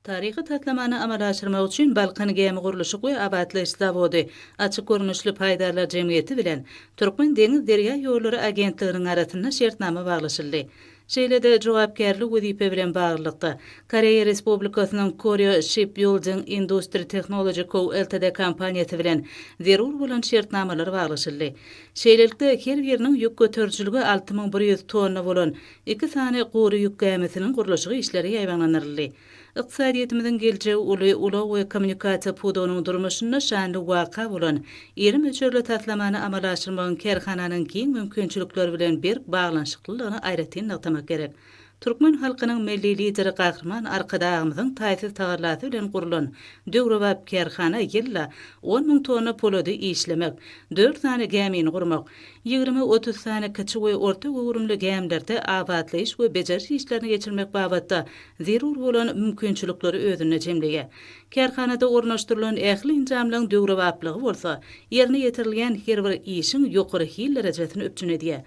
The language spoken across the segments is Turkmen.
Tarihi tatlamanı amala aşırmak üçin Balkan gemi guruluşy we abatlyş zawody açyk görnüşli paýdarlar jemgyýeti bilen Türkmen deňiz derýa ýollary agentliginiň arasynda şertnama baglaşyldy. Şeýlede jogapkärlik wezipe bilen baglykda Koreýa Respublikasynyň Korea Shipbuilding Industry Technology Co. Ltd. kompaniýasy bilen zerur bolan şertnamalar baglaşyldy. Şeýlelikde her biriniň ýük götürjüligi 6100 tonna bolan 2 sany gory ýük gemisiniň guruluşy işleri ýaýbanlanyrly. Iqtisadiyetimiziň geljegi ulaq we kommunikasiýa pudowynyň durmuşyna şanly waka bolan 20 ölçerli tatlamany amala aşyrmagyň kerhananyň giň mümkinçilikleri bilen bir baglanşyklylygyny aýratyn nagtamak gerek. Türkmen halkynyň milli lideri Gahrman Arkadağymyzyň taýsy tagarlasy bilen gurulan Döwrewap kerhana ýylla 10.000 tonna polody işlemek, 4 sany gemini gurmak, 20-30 sany kiçi we orta gowrumly gemlerde abatlyş we beceriş işlerini geçirmek babatda zerur bolan mümkinçilikleri özüne jemleýär. Kerhanada ornaşdyrylan ähli injamlaryň döwrewaplygy bolsa, ýerine ýetirilýän her bir işiň ýokary hil derejesini öpçün edýär.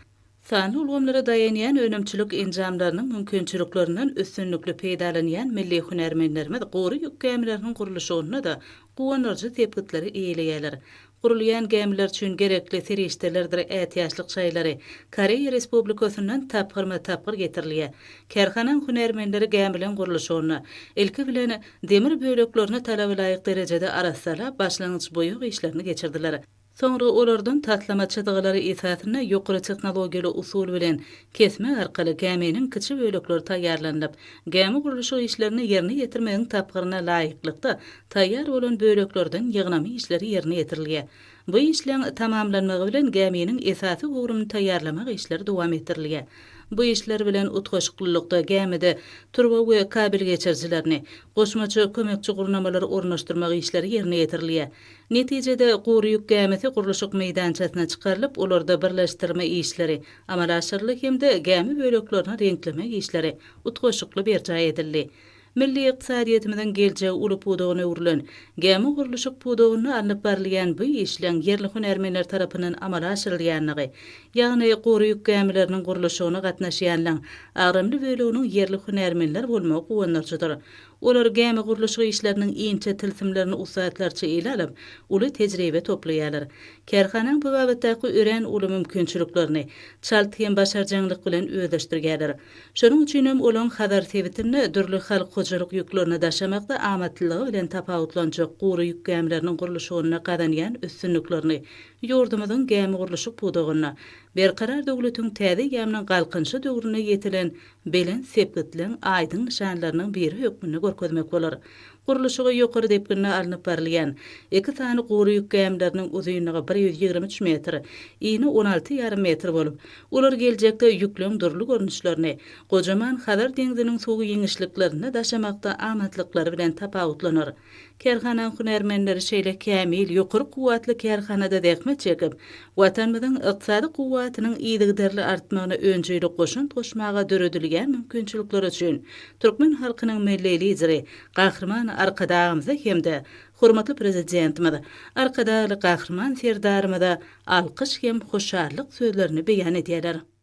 Sanly ulgamlara dayanýan önemçilik injamlarynyň mümkinçiliklerinden üstünlükli peýdalanýan milli hunermenlerimiz gory ýük gemileriniň guruluşyna da guwanarjy tepkitleri eýleýärler. Gurulýan gemiler üçin gerekli serişdelerdir ätiýaçlyk şaýlary Koreýa Respublikasynyň tapgyrma getirilýär. Kerhanaň hunermenleri gemileň guruluşyna ilki bilen demir böleklerini talaba laýyk derejede arasala başlangyç boýuk işlerini geçirdiler. Sonra olardan tatlama çatıgylary esasyna ýokary tehnologiýaly usul bilen kesme arkaly geminiň kiçi bölekleri taýýarlanýyp, gemi guruluşy işlerini ýerine ýetirmegiň tapgyryna laýyklykda taýýar bolan böleklerden ýygnamy işleri ýerine ýetirilýär. Bu işleň tamamlanmagy bilen geminiň esasy gowrumy taýýarlamak işleri dowam ettirilýär. Bu işler bilen utgaşıklylykda gemide turba we kabel geçirjilerini, goşmaçy kömekçi gurnamalary ornaşdyrmak işleri ýerine ýetirilýär. Netijede gory ýük gemisi guruluşyk meýdançasyna çykarylyp, olarda birleşdirme işleri amala aşyrlyk hemde gemi böleklerini renklemek işleri utgaşykly berjaý edildi. Milli iqtisadiyetimiziň geljegi uly pudowyna öwrilen gemi guruluşyk pudowyny alnyp berilýän bu işleň yerli hunermenler tarapyndan amala aşyrylýanlygy, ýagny gory ýük gemileriniň guruluşyna gatnaşýanlar agrymly böleginiň yerli hunermenler bolmagy guwanarjydyr. Olar gemi guruluşy işleriniň iňçe tilsimlerini usatlarça ele alyp, uly tejribe toplaýarlar. Kerhanaň bu babatdaky ören uly mümkinçiliklerini çaltýan başarjanylyk bilen özleşdirýärler. Şonuň üçin hem olan hadar sebitini dürli halk hojalyk ýüklerini daşamakda amatlylygy bilen tapawutlanjak gory ýük gemileriniň guruluşyna gadanýan üstünliklerini ýurdumyzyň gemi guruluşy pudowyna berkarar döwletiň täze geminiň galkynşy döwrüne ýetilen belen sepgitlen aýdyň nişanlarynyň biri hökmüni görkezmek bolar. Guruluşyga ýokary depgine alnyp berilýän 2 sany gory ýük gemileriniň uzunlygy 123 metr, ýyny 16,5 metr bolup, olar geljekde ýükleň durly görnüşlerini, gojaman Hadar deňiziniň suwy ýeňişliklerini daşamakda amatlykları bilen tapawutlanar. Kerhanaň hunermenleri şeýle kämil, ýokary kuwatly kerhanada däkme çekip, watanymyzyň ykdysady kuwatynyň ýygyderli artmagyna öňçilik goşun toşmaga döredilýän mümkinçilikler üçin Türkmen halkynyň milli lideri Gahrman Arkadağymyzy hemde hormatly prezidentimiz Arkadaly Gahrman Serdarymyza alkyş hem hoşarlyk sözlerini beýan edýärler.